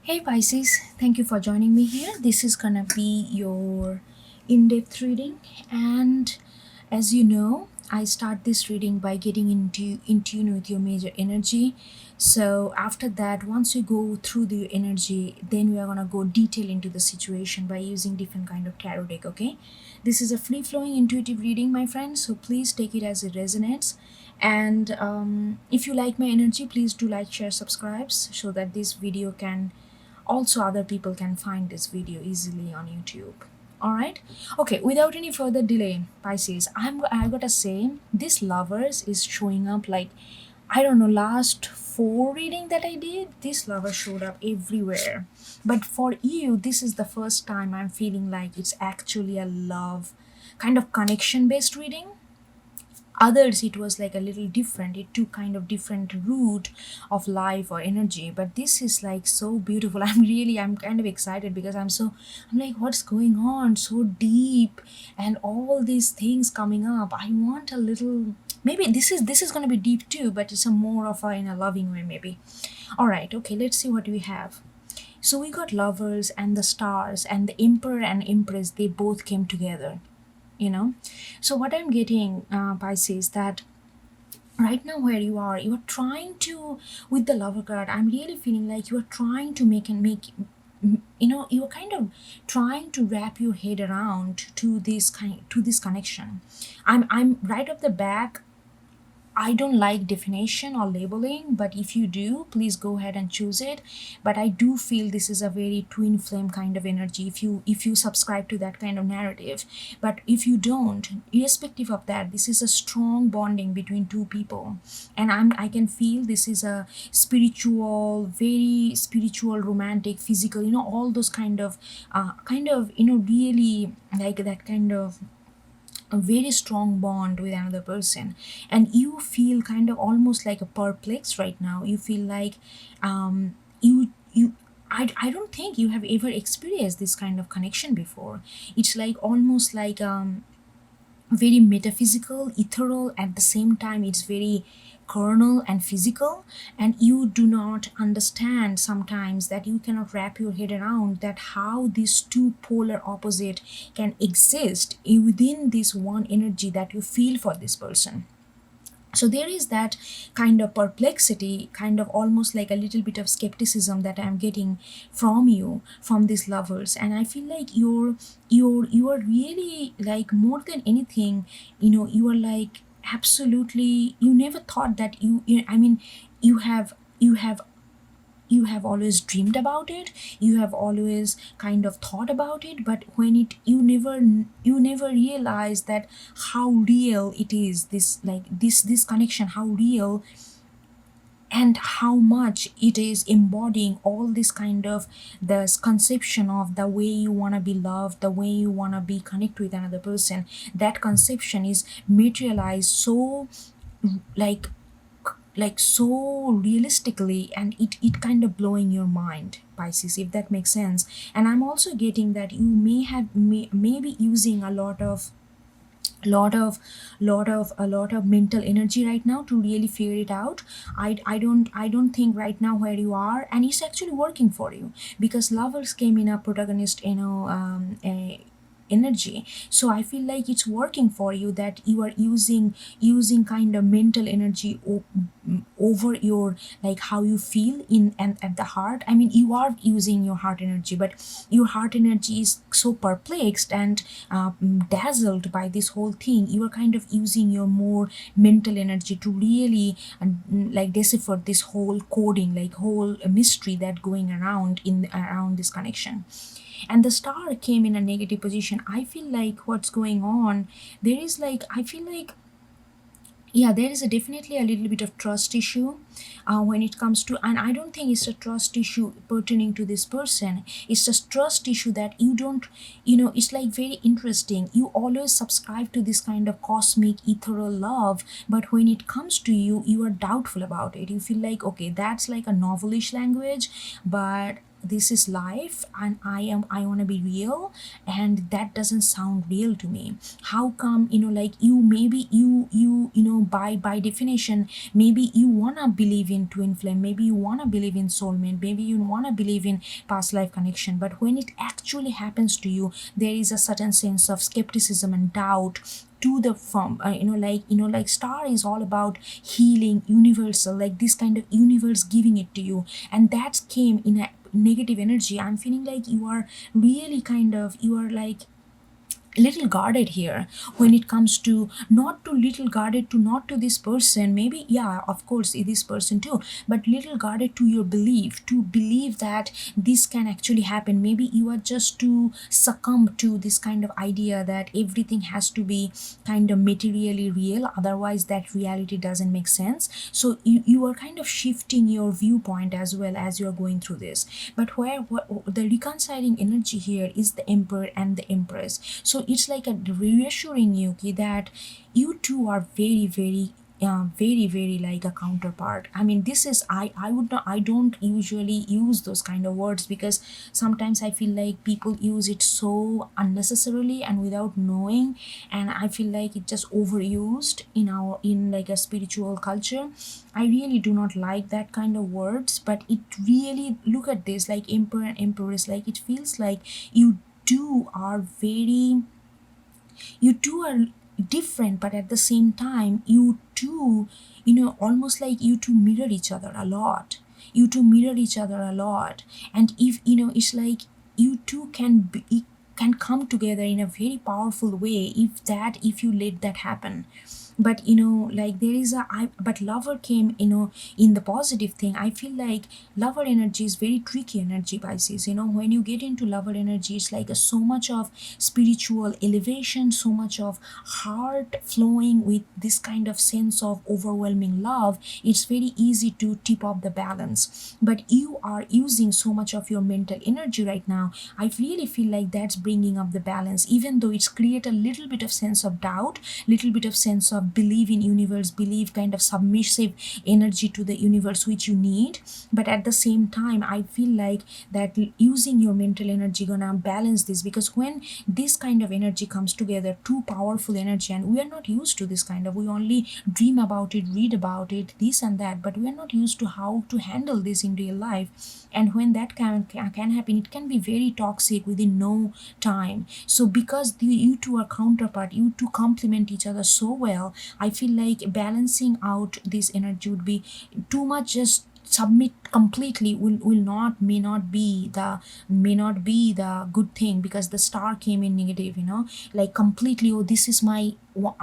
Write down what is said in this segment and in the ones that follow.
Hey Pisces, thank you for joining me here. This is gonna be your in depth reading, and as you know, I start this reading by getting in tune with your major energy. So, after that, once we go through the energy, then we are gonna go detail into the situation by using different kind of tarot deck. Okay, this is a free flowing intuitive reading, my friends, so please take it as it resonates. And if you like my energy, please do like, share, subscribes so that this video can also other people can find this video easily on YouTube. All right, okay, without any further delay, Pisces, I gotta say this lovers is showing up like, I don't know, last four reading that I did, this lover showed up everywhere. But for you, this is the first time I'm feeling like it's actually a love kind of connection based reading. Others it was like a little different, it took kind of different route of life or energy, but this is like so beautiful. I'm kind of excited because I'm like, what's going on so deep and all these things coming up. I want a little, maybe this is going to be deep too, but it's a more of a in a loving way maybe. All right, okay, let's see what we have. So we got lovers and the stars, and the emperor and empress, they both came together, you know. So what I'm getting, Pisces, that right now where you are trying to, with the lover card, I'm really feeling like you are trying to you're kind of trying to wrap your head around to this connection. I'm right off the back, I don't like definition or labeling, but if you do, please go ahead and choose it. But I do feel this is a very twin flame kind of energy if you subscribe to that kind of narrative. But if you don't, irrespective of that, this is a strong bonding between two people. And I can feel this is a spiritual, very spiritual, romantic, physical, all those really like that kind of a very strong bond with another person, and you feel kind of almost like a perplex right now. You feel like you I don't think you have ever experienced this kind of connection before. It's like almost like very metaphysical, ethereal, at the same time it's very carnal and physical, and you do not understand sometimes that you cannot wrap your head around that how these two polar opposite can exist within this one energy that you feel for this person. So there is that kind of perplexity, kind of almost like a little bit of skepticism that I'm getting from you, from these lovers. And I feel like you are really like, more than anything, you are like, absolutely, you never thought that I mean, you have you have you have always dreamed about it, you have always kind of thought about it, but when it you never realize that how real it is, this connection, how real, and how much it is embodying all this kind of this conception of the way you want to be loved, the way you want to be connected with another person. That conception is materialized so, like so realistically, and it kind of blowing your mind, Pisces, if that makes sense. And I'm also getting that you maybe using a lot of mental energy right now to really figure it out. I don't think right now where you are, and it's actually working for you, because lovers came in a protagonist, energy. So I feel like it's working for you, that you are using kind of mental energy over your, like how you feel in and at the heart. I mean, you are using your heart energy, but your heart energy is so perplexed and dazzled by this whole thing. You are kind of using your more mental energy to really like decipher this whole coding, like whole mystery that going around this connection. And the star came in a negative position. I feel like what's going on, there is like, I feel like, yeah, there is definitely a little bit of trust issue when it comes to, and I don't think it's a trust issue pertaining to this person. It's just trust issue that you don't, it's like very interesting. You always subscribe to this kind of cosmic ethereal love, but when it comes to you, you are doubtful about it. You feel like, okay, that's like a novelish language, but this is life, and I want to be real, and that doesn't sound real to me. How come, like, you maybe by definition, maybe you want to believe in twin flame, maybe you want to believe in soulmate, maybe you want to believe in past life connection, but when it actually happens to you, there is a certain sense of skepticism and doubt to the form. Like star is all about healing, universal, like this kind of universe giving it to you, and that came in a negative energy. I'm feeling like you are really you are like little guarded here when it comes to not to little guarded to not to this person, maybe, yeah, of course this person too, but little guarded to your belief, to believe that this can actually happen. Maybe you are just to succumb to this kind of idea that everything has to be kind of materially real, otherwise that reality doesn't make sense. So you are kind of shifting your viewpoint as well as you're going through this. But what the reconciling energy here is the emperor and the empress. So it's like a reassuring you that you two are very, very very, very like a counterpart. I mean, this is, I would not, I don't usually use those kind of words because sometimes I feel like people use it so unnecessarily and without knowing, and I feel like it just overused in like a spiritual culture. I really do not like that kind of words, but it really, look at this, like emperor and empress, like it feels like you two are very, you two are different, but at the same time you two, almost like you two mirror each other a lot. You two mirror each other a lot, and if it's like you two can come together in a very powerful way if you let that happen. But like there is but lover came, in the positive thing. I feel like lover energy is very tricky energy, Pisces. When you get into lover energy, it's like so much of spiritual elevation, so much of heart flowing with this kind of sense of overwhelming love. It's very easy to tip off the balance, but you are using so much of your mental energy right now. I really feel like that's bringing up the balance, even though it's create a little bit of sense of doubt, little bit of sense of believe in universe, believe kind of submissive energy to the universe which you need. But at the same time, I feel like that using your mental energy gonna balance this, because when this kind of energy comes together, too powerful energy, and we are not used to this kind of, we only dream about it, read about it, this and that, but we are not used to how to handle this in real life. And when that can happen, it can be very toxic within no time. So because you two are counterpart, you two complement each other so well, I feel like balancing out this energy would be too much. Just submit completely will not may not be the good thing, because the star came in negative, like completely, oh, this is my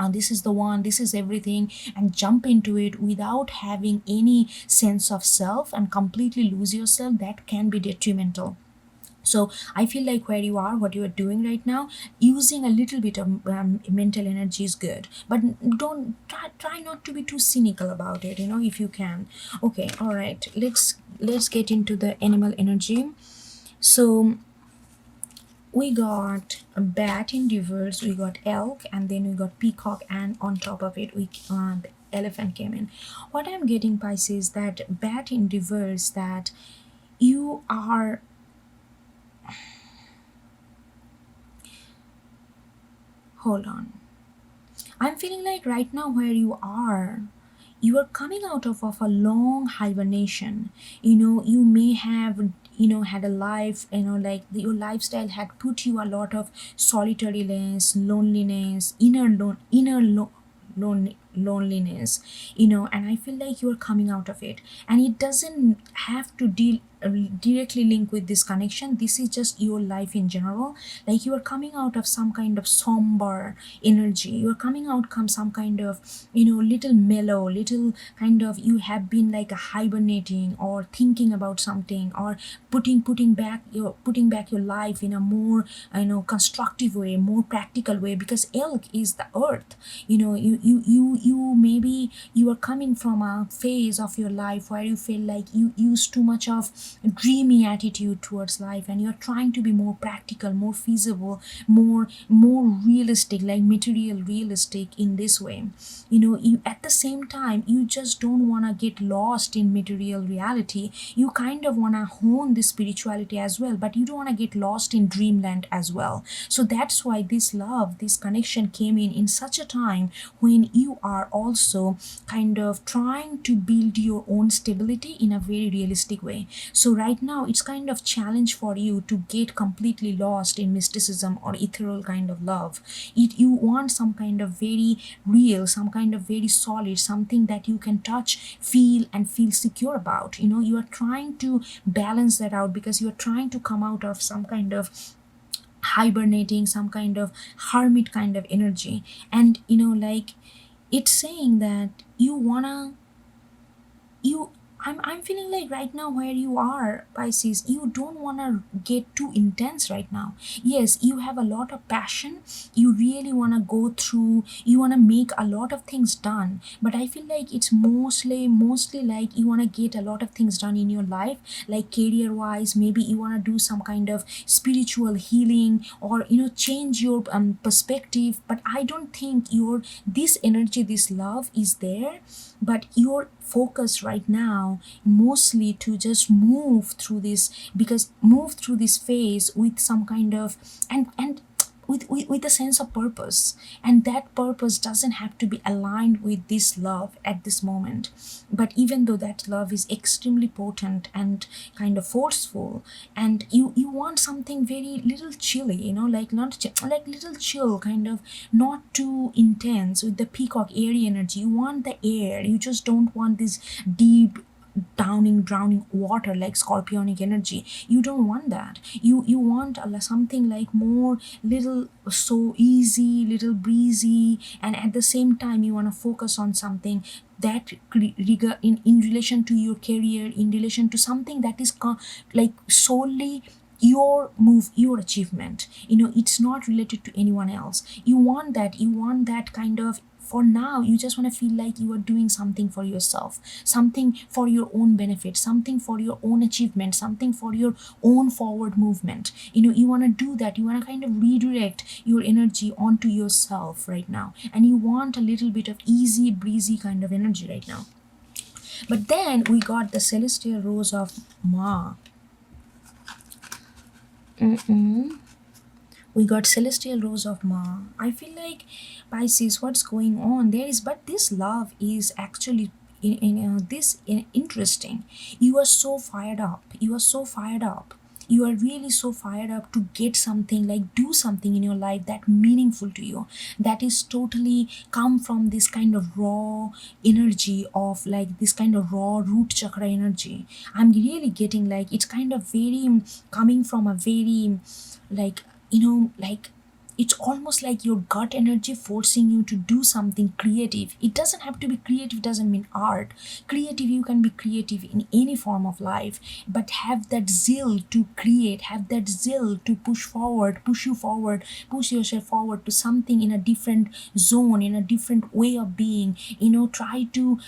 this is the one, this is everything, and jump into it without having any sense of self and completely lose yourself. That can be detrimental. So I feel like where you are, what you are doing right now, using a little bit of mental energy is good, but don't try not to be too cynical about it, if you can. Okay, all right, let's get into the animal energy. So we got a bat in reverse, we got elk, and then we got peacock, and on top of it the elephant came in. What I'm getting, Pisces, that bat in reverse, that you are, hold on, I'm feeling like right now where you are coming out of a long hibernation. You may have had a life, like your lifestyle had put you a lot of solitariness, loneliness, loneliness, and I feel like you're coming out of it, and it doesn't have to deal directly link with this connection. This is just your life in general. Like you are coming out of some kind of somber energy, you are coming out some kind of little mellow, little kind of, you have been like a hibernating or thinking about something, or putting back your life in a more constructive way, more practical way, because elk is the earth. you maybe you are coming from a phase of your life where you feel like you use too much of dreamy attitude towards life, and you're trying to be more practical, more feasible, more realistic, like material realistic in this way. You at the same time, you just don't want to get lost in material reality. You kind of want to hone this spirituality as well, but you don't want to get lost in dreamland as well. So that's why this love, this connection came in such a time when you are also kind of trying to build your own stability in a very realistic way. So right now it's kind of challenge for you to get completely lost in mysticism or ethereal kind of love. You want some kind of very real, some kind of very solid, something that you can touch, feel, and feel secure about. You are trying to balance that out, because you are trying to come out of some kind of hibernating, some kind of hermit kind of energy. And like, it's saying that you wanna you I'm feeling like right now where you are, Pisces, you don't want to get too intense right now. Yes, you have a lot of passion. You really want to go through, you want to make a lot of things done. But I feel like it's mostly like you want to get a lot of things done in your life, like career wise. Maybe you want to do some kind of spiritual healing, or change your perspective. But I don't think this energy, this love is there. But your focus right now mostly to just move through this, because move through this phase with some kind of, and with a sense of purpose. And that purpose doesn't have to be aligned with this love at this moment. But even though that love is extremely potent and kind of forceful, and you want something very little chilly, like not like little chill, kind of not too intense, with the peacock airy energy. You want the air, you just don't want this deep drowning water like scorpionic energy. You don't want that. You want something like more little, so easy, little breezy. And at the same time you want to focus on something that in relation to your career, in relation to something that is like solely your move, your achievement. It's not related to anyone else. You want that kind of, for now you just want to feel like you are doing something for yourself, something for your own benefit, something for your own achievement, something for your own forward movement. You want to do that. You want to kind of redirect your energy onto yourself right now, and you want a little bit of easy breezy kind of energy right now. But then we got the celestial rose of Ma. We got celestial rose of Ma. I feel like, Pisces, what's going on there is, but this love is actually interesting. You are so fired up. You are really so fired up to get something, like do something in your life that meaningful to you, that is totally come from this kind of raw energy of, like, this kind of raw root chakra energy. I'm really getting like it's kind of very coming from a very, like, like, it's almost like your gut energy forcing you to do something creative. It doesn't have to be creative, doesn't mean art. Creative, you can be creative in any form of life, but have that zeal to create, have that zeal to push yourself forward to something in a different zone, in a different way of being. Try to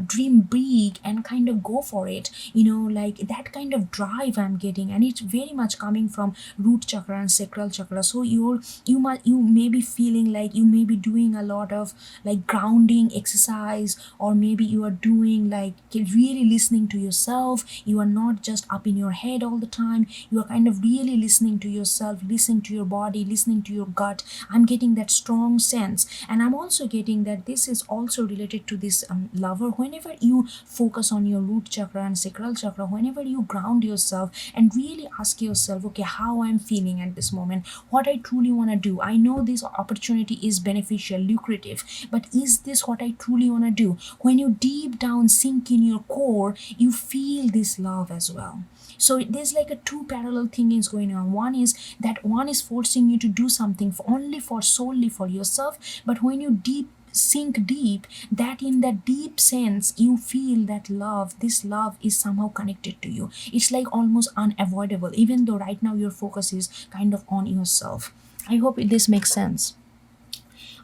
dream big and kind of go for it. Like that kind of drive I'm getting, and it's very much coming from root chakra and sacral chakra. So you may be feeling like you may be doing a lot of like grounding exercise, or maybe you are doing like really listening to yourself. You are not just up in your head all the time. You are kind of really listening to yourself, listening to your body, listening to your gut. I'm getting that strong sense. And I'm also getting that this is also related to this lover. Whenever you focus on your root chakra and sacral chakra, whenever you ground yourself and really ask yourself, okay, how I'm feeling at this moment, what I truly want to do. I know this opportunity is beneficial, lucrative, but is this what I truly want to do? When you deep down sink in your core, you feel this love as well. So there's like a two parallel things going on. One is forcing you to do something solely for yourself, but when you sink deep, that in that deep sense you feel that this love is somehow connected to you. It's like almost unavoidable, even though right now your focus is kind of on yourself. I hope this makes sense.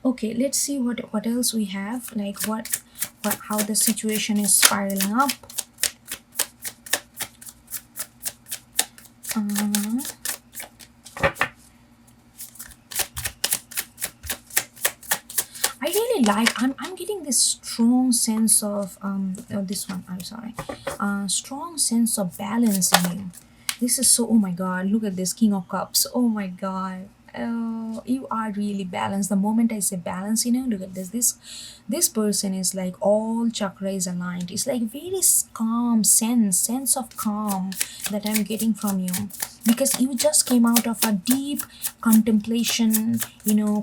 Okay, let's see what else we have. Like what how the situation is spiraling up. Uh, I really like. I'm getting this strong sense of this one. I'm sorry. Strong sense of balance in you. This is so. Oh my God! Look at this King of Cups. Oh my God! Oh, you are really balanced. The moment I say balance, look at this. This person is like all chakra is aligned. It's like very calm sense of calm that I'm getting from you, because you just came out of a deep contemplation,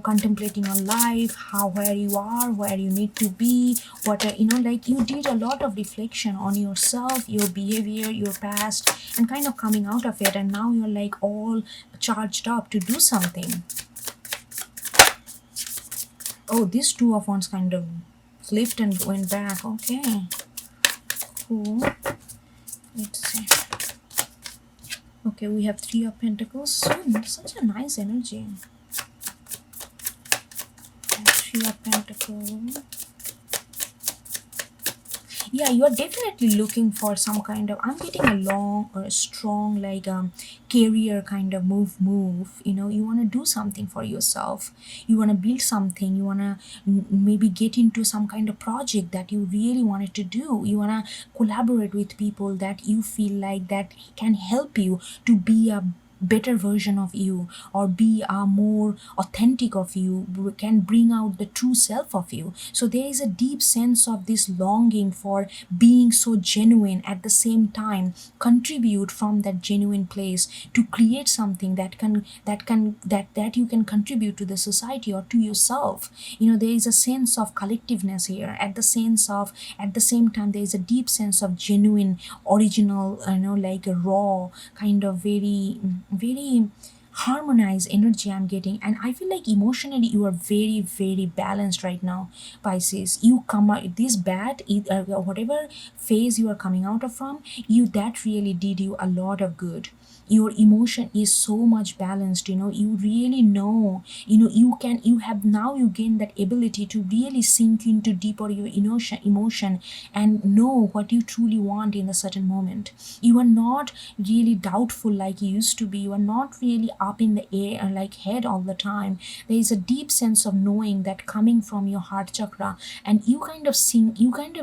contemplating on life, how where you are, where you need to be, what are, like you did a lot of reflection on yourself, your behavior, your past, and kind of coming out of it, and now you're like all charged up to do something. Oh, this two of wands kind of flipped and went back. Okay, cool. Let's see. Okay, we have three of pentacles. Such a nice energy. Three of pentacles. Yeah, you are definitely looking for some kind of, I'm getting a long or a strong like career kind of move. You want to do something for yourself, you want to build something, you want to maybe get into some kind of project that you really wanted to do, you want to collaborate with people that you feel like that can help you to be a better version of you, or be a more authentic of you, can bring out the true self of you. So there is a deep sense of this longing for being so genuine, at the same time contribute from that genuine place to create something that you can contribute to the society or to yourself. There is a sense of collectiveness here, at the same time there is a deep sense of genuine, original, like a raw kind of very harmonized energy I'm getting. And I feel like emotionally you are very, very balanced right now, Pisces. You come out this bad, whatever phase you are coming out of from, you that really did you a lot of good. Your emotion is so much balanced, you really know, you have now, you gain that ability to really sink into deeper your emotion and know what you truly want in a certain moment. You are not really doubtful like you used to be, you are not really up in the air like head all the time. There is a deep sense of knowing that coming from your heart chakra, and you kind of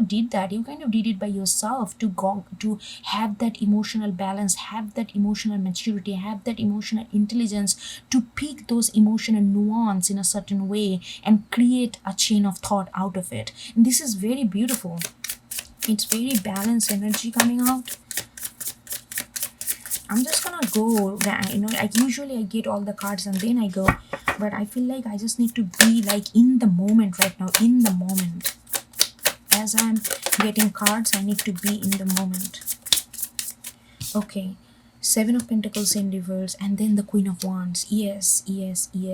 did that, you kind of did it by yourself to go to have that emotional balance, have that emotional maturity, have that emotional intelligence to pick those emotional nuance in a certain way and create a chain of thought out of it. And this is very beautiful. It's very balanced energy coming out. I'm just gonna go, like usually I get all the cards and then I go, but I feel like I just need to be like in the moment right now, in the moment. As I'm getting cards, I need to be in the moment. Okay, Seven of Pentacles in reverse, and then the Queen of Wands. Yes.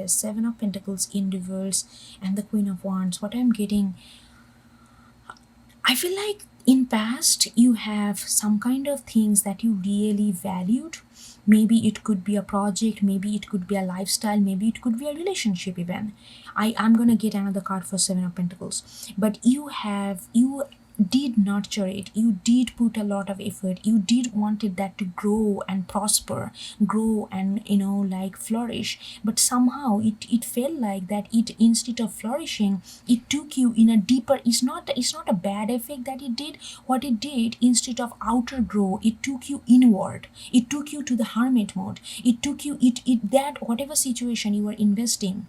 Seven of Pentacles in reverse and the Queen of Wands. What I'm getting, I feel like in past you have some kind of things that you really valued. Maybe it could be a project, maybe it could be a lifestyle, maybe it could be a relationship even. I'm gonna get another card for Seven of Pentacles. But you did nurture it, you did put a lot of effort, you did wanted that to grow and prosper, grow and like flourish. But somehow it felt like that it, instead of flourishing, it took you in a deeper, it's not a bad effect that it did. What it did, instead of outer grow, it took you inward, it took you to the hermit mode, it took you it that whatever situation you were investing,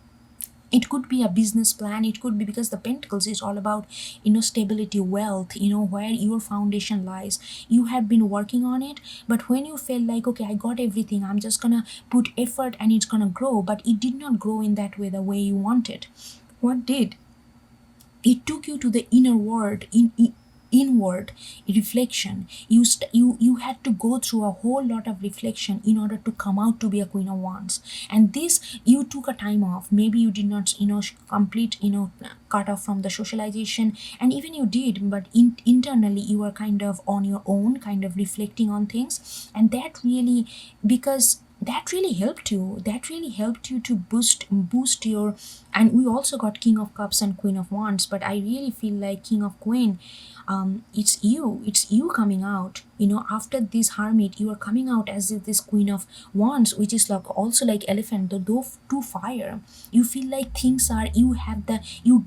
it could be a business plan, it could be, because the pentacles is all about stability, wealth, where your foundation lies. You have been working on it, but when you felt like, okay, I got everything, I'm just gonna put effort and it's gonna grow, but it did not grow in that way, the way you wanted. What did it, took you to the inner world, inward reflection. You had to go through a whole lot of reflection in order to come out to be a Queen of Wands. And this, you took a time off, maybe you did not complete, cut off from the socialization, and even you did, but internally you were kind of on your own, kind of reflecting on things. And that really, because that really helped you, to boost your. And we also got King of Cups and Queen of Wands, but I really feel like King of Queen, it's you coming out, after this Hermit. You are coming out as if this Queen of Wands, which is like also like elephant, the two fire. You feel like things are, you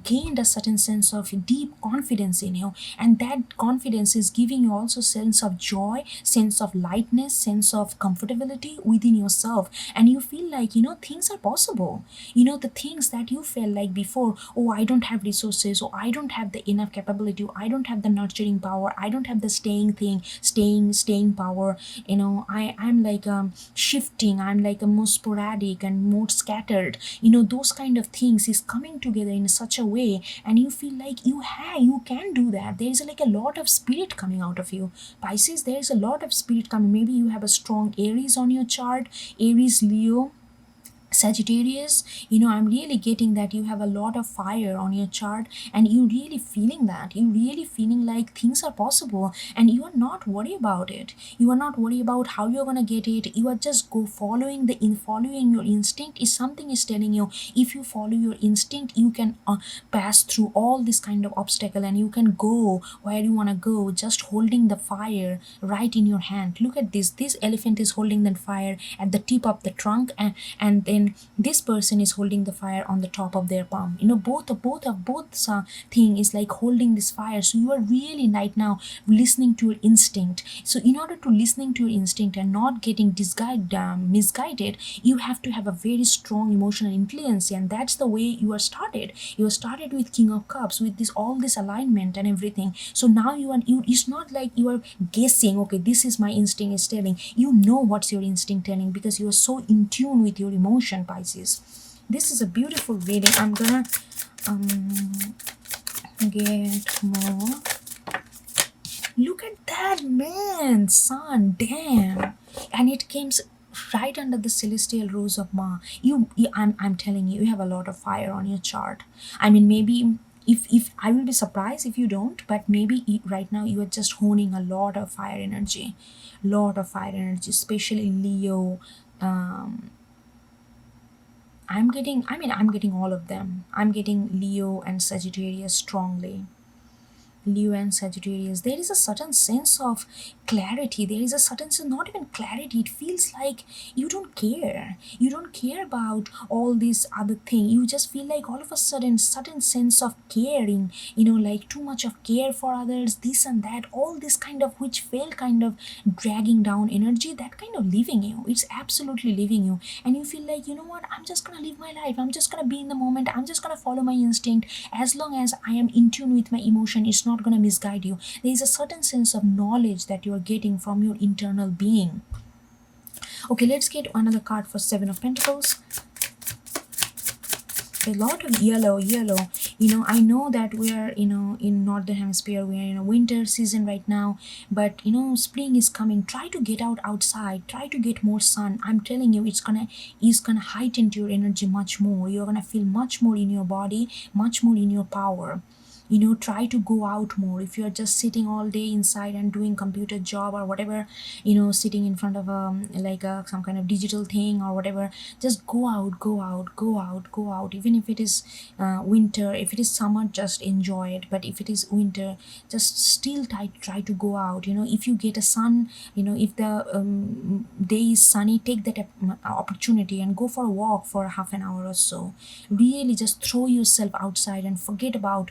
gained a certain sense of deep confidence in you, and that confidence is giving you also sense of joy, sense of lightness, sense of comfortability within yourself. And you feel like, things are possible. The things that you felt like before, oh, I don't have resources, or I don't have the enough capability, or I don't have the nurturing power, I don't have the staying power. I'm like shifting, I'm like a more sporadic and more scattered. Those kind of things is coming together in such a way, and you feel like you can do that. There is like a lot of spirit coming out of you, Pisces. There is a lot of spirit coming. Maybe you have a strong Aries on your chart, Aries, Leo, Sagittarius. I'm really getting that you have a lot of fire on your chart, and you really feeling that. You really feeling like things are possible, and you are not worried about it. You are not worried about how you're gonna get it. You are just go following your instinct. Is something is telling you, if you follow your instinct, you can pass through all this kind of obstacle, and you can go where you wanna go, just holding the fire right in your hand. Look at this. This elephant is holding the fire at the tip of the trunk, and then this person is holding the fire on the top of their palm. Both thing is like holding this fire. So you are really right now listening to your instinct. So in order to listening to your instinct and not getting misguided, you have to have a very strong emotional intelligence, and that's the way you are started. You are started with King of Cups, with this all this alignment and everything. So now it's not like you are guessing, okay, this is my instinct is telling. You know what's your instinct telling, because you are so in tune with your emotion, Pisces. This is a beautiful reading. I'm gonna get more. Look at that, man, sun, damn. And it came right under the celestial rose of Ma. I'm telling you, you have a lot of fire on your chart. I mean, maybe if I will be surprised if you don't, but maybe right now you are just honing a lot of fire energy, especially Leo. I'm getting all of them. I'm getting Leo and Sagittarius strongly. Leo and Sagittarius, there is a certain sense of clarity. There is a certain sense, not even clarity. It feels like you don't care. You don't care about all this other thing. You just feel like all of a sudden, certain sense of caring, like too much of care for others, this and that, all this kind of, which felt kind of dragging down energy, that kind of leaving you. It's absolutely leaving you. And you feel like, you know what, I'm just gonna live my life. I'm just gonna be in the moment. I'm just gonna follow my instinct. As long as I am in tune with my emotion, it's not going to misguide you. There is a certain sense of knowledge that you are getting from your internal being. Okay, let's get another card for Seven of Pentacles. A lot of yellow. I know that we are, in northern hemisphere, we are in a winter season right now, but spring is coming. Try to get outside, try to get more sun. I'm telling you, it's gonna heighten your energy much more. You're gonna feel much more in your body, much more in your power. Try to go out more. If you're just sitting all day inside and doing computer job or whatever, sitting in front of some kind of digital thing or whatever, just go out. Even if it is winter, if it is summer, just enjoy it. But if it is winter, just still try to go out. If you get a sun, if the day is sunny, take that opportunity and go for a walk for half an hour or so. Really just throw yourself outside and forget about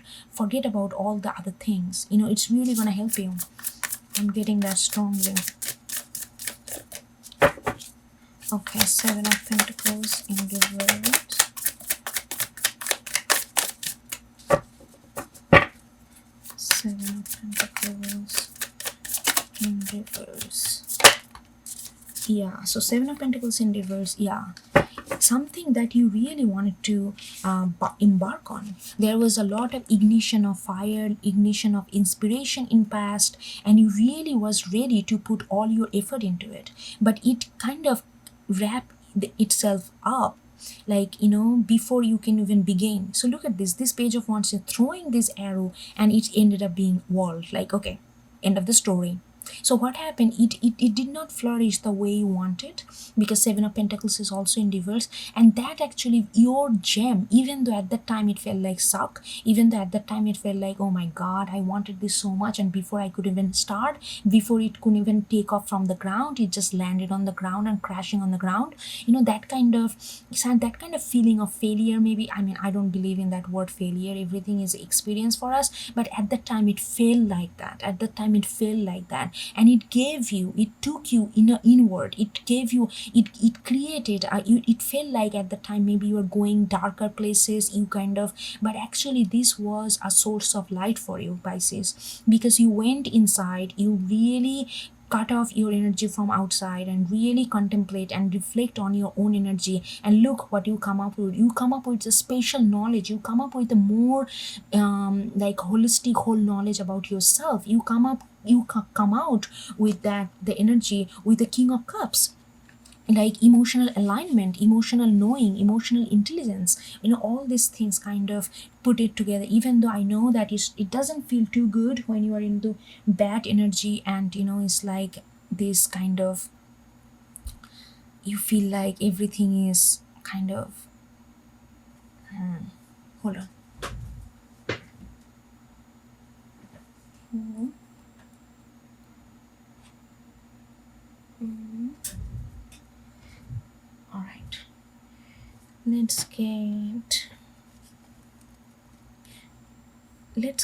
all the other things. It's really gonna help you. I'm getting that strongly. Okay, Seven of Pentacles in reverse. Seven of Pentacles in reverse. Yeah, so Seven of Pentacles in reverse. Yeah, something that you really wanted to embark on. There was a lot of ignition of fire, ignition of inspiration in past, and you really was ready to put all your effort into it, but it kind of wrapped itself up, like before you can even begin. So look at this Page of Wands is throwing this arrow, and it ended up being walled. Like, okay, end of the story. So what happened, it did not flourish the way you wanted, because Seven of Pentacles is also in reverse, and that actually your gem, even though at that time it felt like suck, even though at that time it felt like, oh my god, I wanted this so much, and before I could even start, before it could even take off from the ground, it just landed on the ground and crashing on the ground. That kind of, that kind of feeling of failure, maybe. I mean, I don't believe in that word failure. Everything is experience for us, but at that time it felt like that. At that time it felt like that, and it took you inward. It gave you, it created, it felt like at the time maybe you were going darker places, you kind of, but actually this was a source of light for you, Pisces, because you went inside, you really cut off your energy from outside and really contemplate and reflect on your own energy, and look what you come up with. You come up with a spatial knowledge, you come up with a more like holistic whole knowledge about yourself. Come out with that, the energy, with the King of Cups, like emotional alignment, emotional knowing, emotional intelligence. All these things kind of put it together, even though I know that it doesn't feel too good when you are into bad energy, and it's like this kind of, you feel like everything is kind of, hold on. All right, let's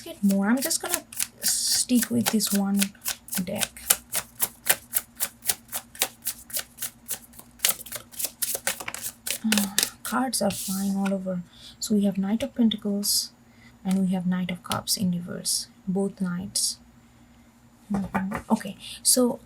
get more. I'm just gonna stick with this one deck. Cards are flying all over. So we have Knight of Pentacles and we have Knight of Cups in reverse, both knights. Okay, so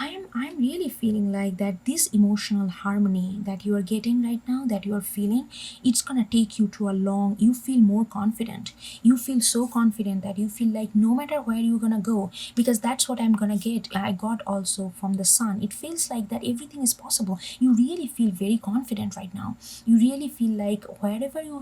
I'm really feeling like that this emotional harmony that you are getting right now, that you are feeling, it's gonna take you to a long, you feel more confident. You feel so confident that you feel like no matter where you're gonna go, because that's what I'm gonna get. I got also from the Sun. It feels like that everything is possible. You really feel very confident right now. You really feel like whatever you're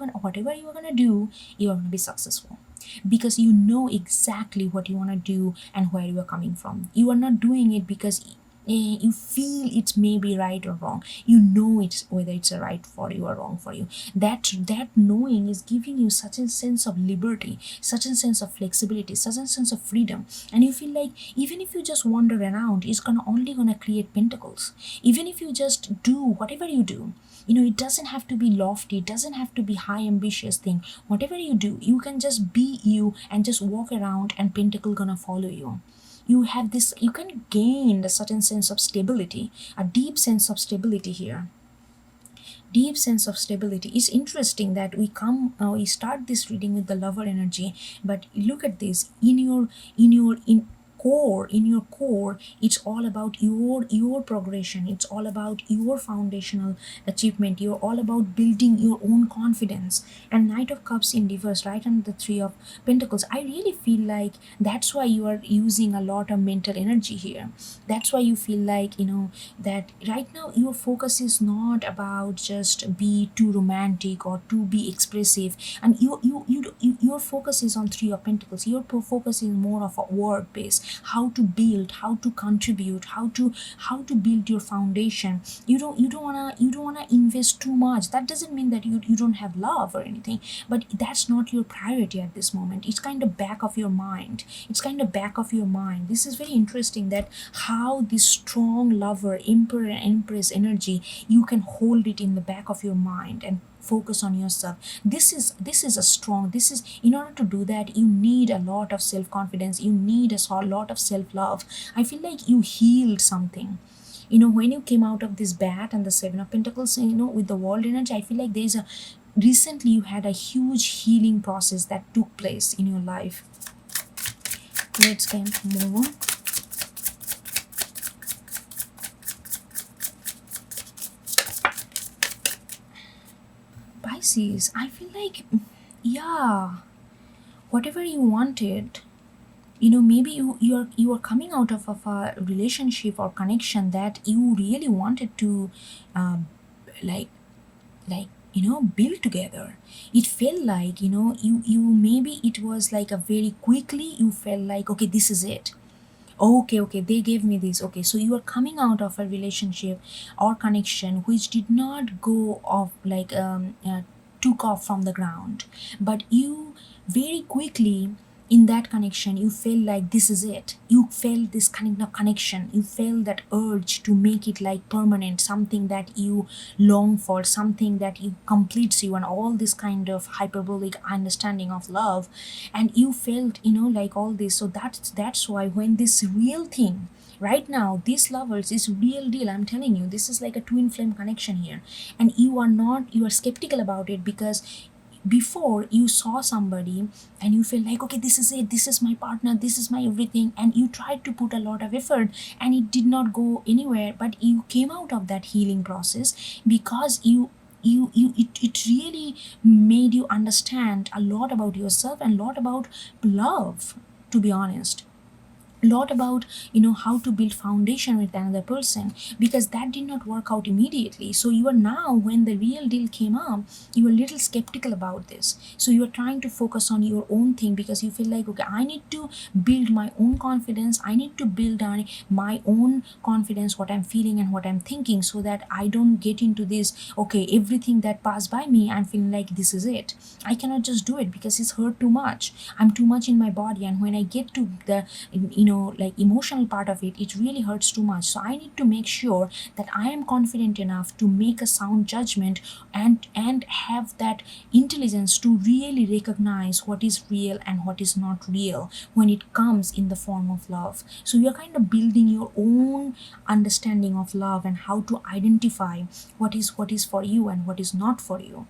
gonna do, you're gonna be successful, because you know exactly what you want to do and where you are coming from. You are not doing it because you feel it may be right or wrong. You know it's whether it's a right for you or wrong for you. That knowing is giving you such a sense of liberty, such a sense of flexibility, such a sense of freedom, and you feel like even if you just wander around, it's only gonna create pentacles. Even if you just do whatever you do, it doesn't have to be lofty, it doesn't have to be high ambitious thing. Whatever you do, you can just be you and just walk around and pentacle gonna follow you. You have this, you can gain a certain sense of stability, a deep sense of stability here. Deep sense of stability. It's interesting that we start this reading with the Lover energy, but look at this. In your core, it's all about your progression. It's all about your foundational achievement. You're all about building your own confidence. And Knight of Cups in reverse, right under the Three of Pentacles, I really feel like that's why you are using a lot of mental energy here. That's why you feel like that right now your focus is not about just be too romantic or to be expressive, and your focus is on Three of Pentacles. Your focus is more of a word base, how to build, how to contribute, how to build your foundation. You don't wanna invest too much. That doesn't mean that you don't have love or anything, but that's not your priority at this moment. It's kind of back of your mind. This is very interesting, that how this strong Lover, Emperor and Empress energy, you can hold it in the back of your mind and focus on yourself. This is in order to do that, you need a lot of self-confidence, you need a lot of self-love. I feel like you healed something. When you came out of this bat and the Seven of Pentacles, with the World energy, I feel like recently you had a huge healing process that took place in your life. Let's get more. Pisces, I feel like, yeah, whatever you wanted, maybe you are coming out of a relationship or connection that you really wanted to like build together. It felt like you maybe it was like a very quickly you felt like, okay, this is it. Okay, they gave me this. Okay, so you are coming out of a relationship or connection which did not go off like took off from the ground, but you very quickly in that connection you feel like this is it. You felt this kind of connection, you felt that urge to make it like permanent, something that you long for, something that you completes you, and all this kind of hyperbolic understanding of love. And you felt, like all this. So that's why when this real thing right now, these lovers is real deal, I'm telling you, this is like a twin flame connection here. And you are skeptical about it because before you saw somebody and you feel like, okay, this is it, this is my partner, this is my everything, and you tried to put a lot of effort and it did not go anywhere, but you came out of that healing process because it really made you understand a lot about yourself and a lot about love, to be honest, lot about how to build foundation with another person, because that did not work out immediately. So you are now, when the real deal came up, you are a little skeptical about this. So you are trying to focus on your own thing because you feel like, okay, I need to build my own confidence, I need to build on my own confidence, what I'm feeling and what I'm thinking, so that I don't get into this, okay, everything that passed by me, I'm feeling like this is it, I cannot just do it because it's hurt too much, I'm too much in my body, and when I get to the like emotional part of it, it really hurts too much. So I need to make sure that I am confident enough to make a sound judgment and have that intelligence to really recognize what is real and what is not real when it comes in the form of love. So you're kind of building your own understanding of love and how to identify what is for you and what is not for you.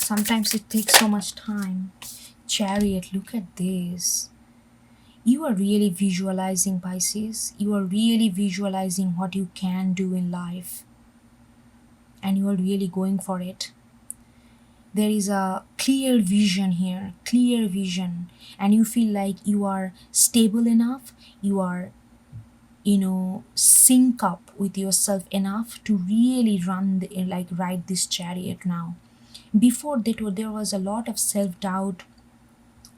Sometimes it takes so much time. Chariot, look at this. You are really visualizing, Pisces. You are really visualizing what you can do in life. And you are really going for it. There is a clear vision here, clear vision. And you feel like you are stable enough. You are, sync up with yourself enough to really ride this chariot now. Before that, there was a lot of self-doubt,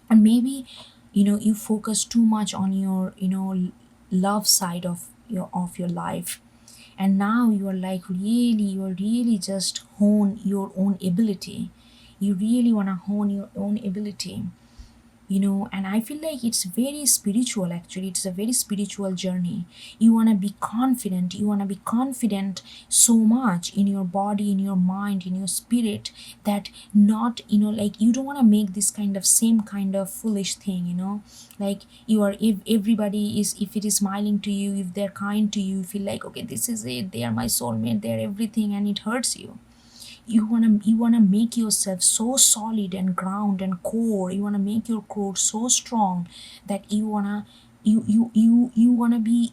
and maybe you focus too much on your love side of your life, and now you are really just hone your own ability. You really want to hone your own ability, and I feel like it's very spiritual. Actually, it's a very spiritual journey. You want to be confident, so much in your body, in your mind, in your spirit, that not, like, you don't want to make this kind of same kind of foolish thing, like, you are, if everybody is, if it is smiling to you, if they're kind to you, you feel like, okay, this is it, they are my soulmate, they're everything, and it hurts you. You wanna make yourself so solid and ground and core. You wanna make your core so strong that you wanna be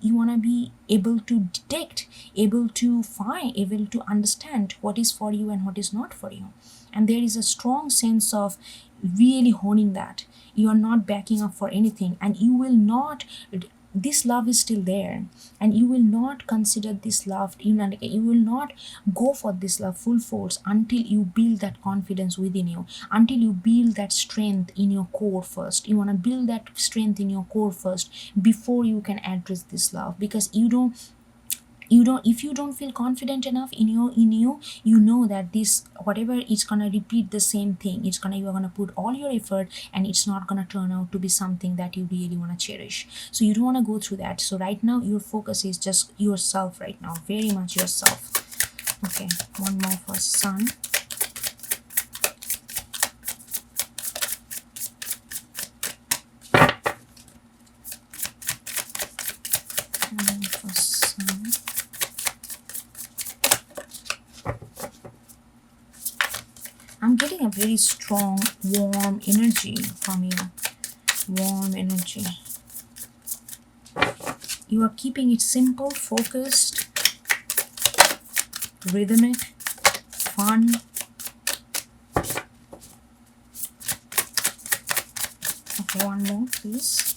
able to detect, able to find, able to understand what is for you and what is not for you. And there is a strong sense of really honing that. You are not backing up for anything, and you will not, this love is still there, and you will not consider this love, you will not go for this love full force until you build that confidence within you, until you build that strength in your core first. You want to build that strength in your core first before you can address this love, because you don't if you don't feel confident enough in you know that this, whatever, it's gonna repeat the same thing. You're gonna put all your effort, and it's not gonna turn out to be something that you really want to cherish. So you don't want to go through that. So right now your focus is just yourself right now, very much yourself. Okay, one more for sun. One for sun. I'm getting a very strong, warm energy from you. Warm energy. You are keeping it simple, focused, rhythmic, fun. Okay, one more, please.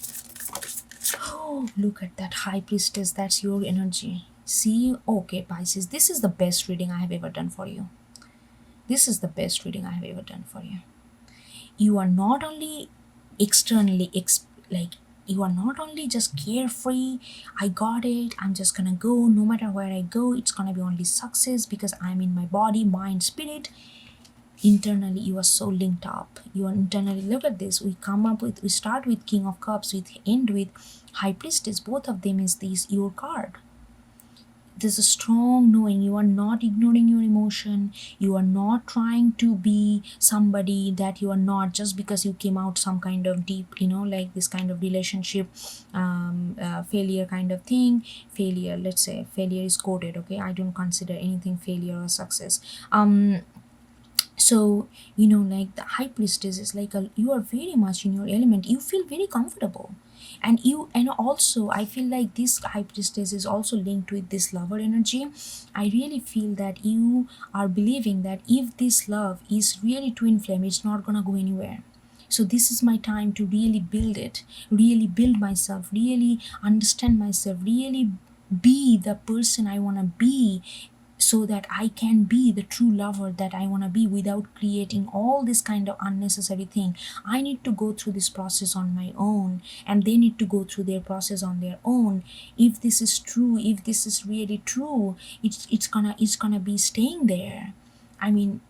Oh, look at that High Priestess. That's your energy. See? Okay, Pisces, this is the best reading I have ever done for you. This is the best reading I have ever done for you. You are not only externally, you are not only just carefree, I got it, I'm just gonna go, no matter where I go, it's gonna be only success because I'm in my body, mind, spirit. Internally, you are so linked up. You are internally, look at this, we start with King of Cups, we end with High Priestess. Both of them is your card. There's a strong knowing. You are not ignoring your emotion. You are not trying to be somebody that you are not just because you came out some kind of deep, like this kind of relationship failure kind of thing. Failure, let's say failure is coded, okay? I don't consider anything failure or success. So like the High Priestess is like you are very much in your element. You feel very comfortable, and also I feel like this High Priestess is also linked with this Lover energy. I really feel that you are believing that if this love is really twin flame, it's not gonna go anywhere. So this is my time to really build it, really build myself, really understand myself, really be the person I want to be, so that I can be the true lover that I want to be without creating all this kind of unnecessary thing. I need to go through this process on my own, and they need to go through their process on their own. If this is true, if this is really true, it's gonna be staying there. I mean,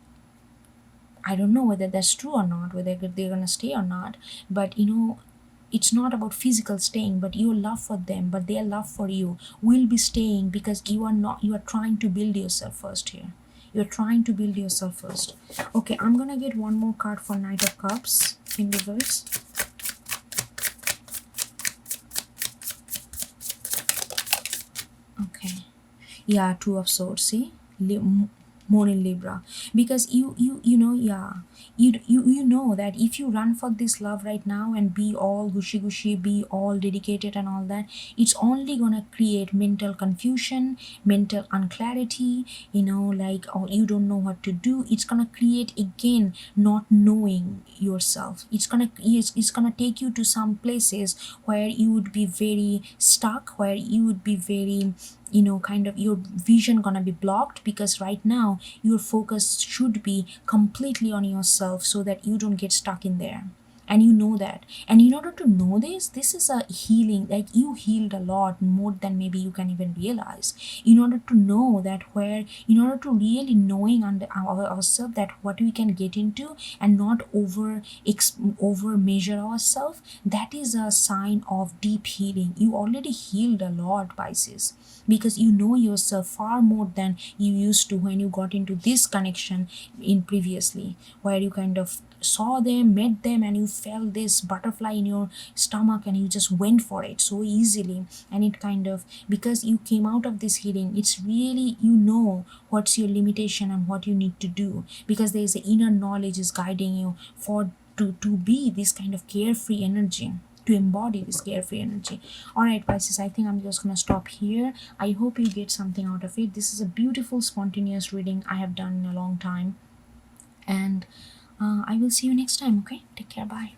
I don't know whether that's true or not, whether they're gonna stay or not, but it's not about physical staying, but your love for them, but their love for you will be staying, because you are trying to build yourself first here. You're trying to build yourself first. Okay, I'm gonna get one more card for Knight of Cups in reverse. Okay, yeah, Two of Swords. See, more in Libra, because you know that if you run for this love right now and be all gushy, be all dedicated and all that, it's only gonna create mental confusion, mental unclarity, like, or you don't know what to do. It's gonna create again not knowing yourself. It's gonna take you to some places where you would be very stuck, where you would be very kind of your vision gonna be blocked, because right now your focus should be completely on yourself so that you don't get stuck in there. And you know that, and in order to know this is a healing. Like, you healed a lot more than maybe you can even realize, in order to know that in order to really knowing ourselves, that what we can get into and not over measure ourselves. That is a sign of deep healing. You already healed a lot, Pisces, because you know yourself far more than you used to when you got into this connection in previously, where you kind of saw them, met them, and you felt this butterfly in your stomach and you just went for it so easily. And it kind of, because you came out of this healing, it's really, what's your limitation and what you need to do, because there is an inner knowledge is guiding you to be this kind of carefree energy, to embody this carefree energy. All right, Pisces, I think I'm just gonna stop here. I hope you get something out of it. This is a beautiful spontaneous reading I have done in a long time, and I will see you next time. Okay, take care. Bye.